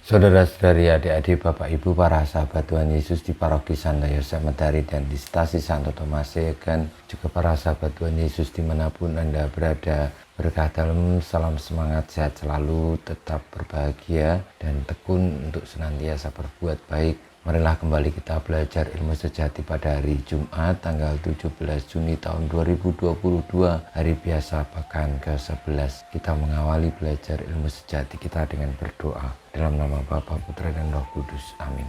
Saudara-saudari, adik-adik, Bapak Ibu, para sahabat Tuhan Yesus di Paroki Santo Yosef Medari dan di Stasi Santo Thomas Segan, juga para sahabat Tuhan Yesus dimanapun Anda berada, berkah dalam salam semangat, sehat selalu, tetap berbahagia dan tekun untuk senantiasa berbuat baik. Marilah kembali kita belajar ilmu sejati pada hari Jumat tanggal 17 Juni tahun 2022, hari biasa pekan ke-11. Kita mengawali belajar ilmu sejati kita dengan berdoa. Dalam nama Bapa, Putra, dan Roh Kudus. Amin.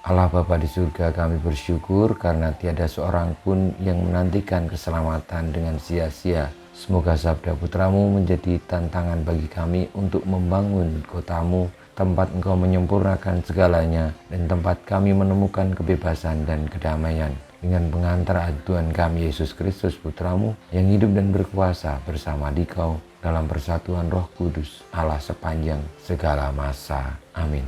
Allah Bapa di surga, kami bersyukur karena tiada seorang pun yang menantikan keselamatan dengan sia-sia. Semoga sabda putramu menjadi tantangan bagi kami untuk membangun kotamu, tempat Engkau menyempurnakan segalanya, dan tempat kami menemukan kebebasan dan kedamaian. Dengan pengantar Tuhan kami Yesus Kristus Putramu, yang hidup dan berkuasa bersama Dikau dalam persatuan Roh Kudus, Allah sepanjang segala masa. Amin.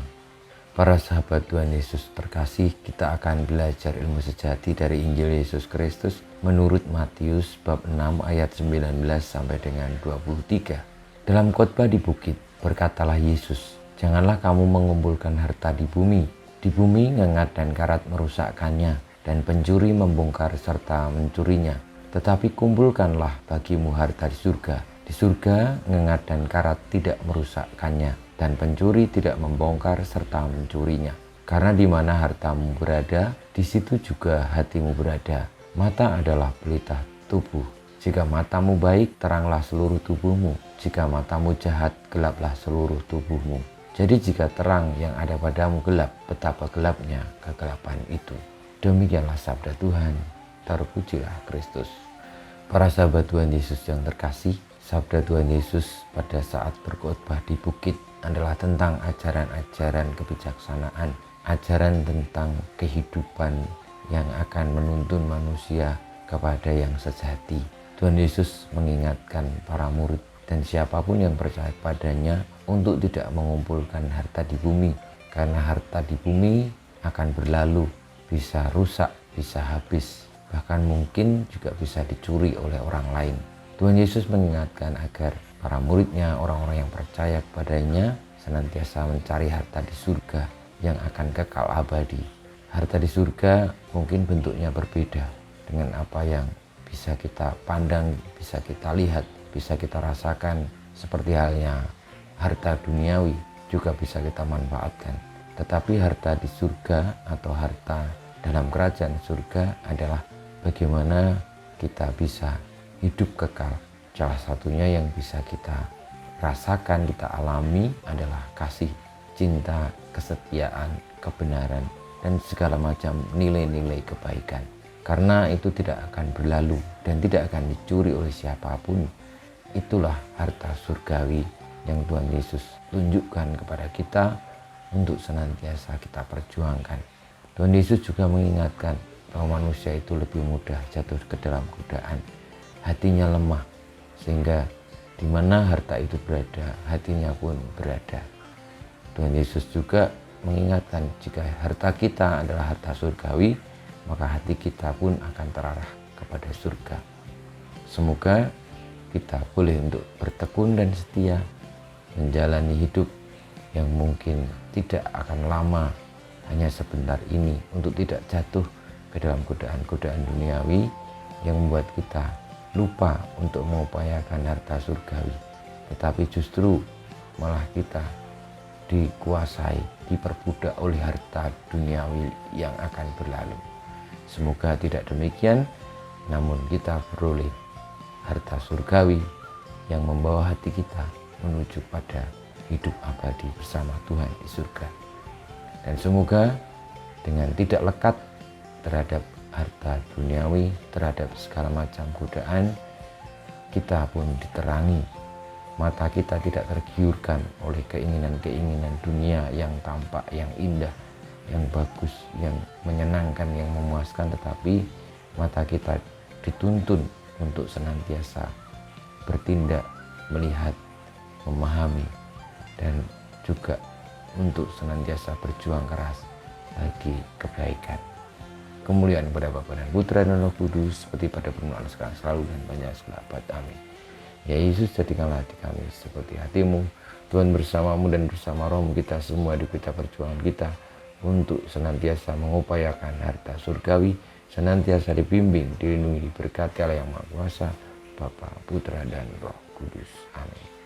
Para sahabat Tuhan Yesus terkasih, kita akan belajar ilmu sejati dari Injil Yesus Kristus menurut Matius bab 6 ayat 19 sampai dengan 23. Dalam khotbah di bukit, berkatalah Yesus, "Janganlah kamu mengumpulkan harta di bumi. Di bumi ngengat dan karat merusakkannya, dan pencuri membongkar serta mencurinya. Tetapi kumpulkanlah bagimu harta di surga. Di surga ngengat dan karat tidak merusakkannya, dan pencuri tidak membongkar serta mencurinya. Karena di mana hartamu berada, di situ juga hatimu berada. Mata adalah pelita tubuh. Jika matamu baik, teranglah seluruh tubuhmu. Jika matamu jahat, gelaplah seluruh tubuhmu. Jadi jika terang yang ada padamu gelap, betapa gelapnya kegelapan itu." Demikianlah sabda Tuhan. Terpujilah Kristus. Para sahabat Tuhan Yesus yang terkasih, sabda Tuhan Yesus pada saat berkhotbah di bukit adalah tentang ajaran-ajaran kebijaksanaan, ajaran tentang kehidupan yang akan menuntun manusia kepada yang sejati. Tuhan Yesus mengingatkan para murid dan siapapun yang percaya padanya untuk tidak mengumpulkan harta di bumi, karena harta di bumi akan berlalu, bisa rusak, bisa habis, bahkan mungkin juga bisa dicuri oleh orang lain. Tuhan Yesus mengingatkan agar para muridnya, orang-orang yang percaya kepadanya, senantiasa mencari harta di surga yang akan kekal abadi. Harta di surga mungkin bentuknya berbeda dengan apa yang bisa kita pandang, bisa kita lihat, bisa kita rasakan, seperti halnya harta duniawi juga bisa kita manfaatkan. Tetapi harta di surga atau harta dalam kerajaan surga adalah bagaimana kita bisa hidup kekal. Salah satunya yang bisa kita rasakan, kita alami adalah kasih, cinta, kesetiaan, kebenaran, dan segala macam nilai-nilai kebaikan. Karena itu tidak akan berlalu dan tidak akan dicuri oleh siapapun. Itulah harta surgawi yang Tuhan Yesus tunjukkan kepada kita untuk senantiasa kita perjuangkan. Tuhan Yesus juga mengingatkan bahwa manusia itu lebih mudah jatuh ke dalam godaan. Hatinya lemah, sehingga di mana harta itu berada, hatinya pun berada. Tuhan Yesus juga mengingatkan jika harta kita adalah harta surgawi, maka hati kita pun akan terarah kepada surga. Semoga kita boleh untuk bertekun dan setia menjalani hidup yang mungkin tidak akan lama, hanya sebentar ini, untuk tidak jatuh ke dalam godaan-godaan duniawi yang membuat kita lupa untuk mengupayakan harta surgawi. Tetapi justru malah kita dikuasai, diperbudak oleh harta duniawi yang akan berlalu. Semoga tidak demikian, namun kita beroleh harta surgawi yang membawa hati kita menuju pada hidup abadi bersama Tuhan di surga. Dan semoga dengan tidak lekat terhadap harta duniawi, terhadap segala macam godaan, kita pun diterangi. Mata kita tidak tergiurkan oleh keinginan-keinginan dunia yang tampak, yang indah, yang bagus, yang menyenangkan, yang memuaskan, tetapi mata kita dituntun untuk senantiasa bertindak, melihat, memahami, dan juga untuk senantiasa berjuang keras bagi kebaikan. Kemuliaan kepada Bapa dan Putra dan Roh Kudus, seperti pada permulaan sekarang selalu dan banyak segala abad. Amin. Ya Yesus, jadikanlah hati kami seperti hatimu. Tuhan, bersamamu dan bersama rohmu kita semua di kita perjuangan kita untuk senantiasa mengupayakan harta surgawi, senantiasa dibimbing, dilindungi, diberkati oleh Yang Maha Kuasa, Bapa, Putra, dan Roh Kudus. Amin.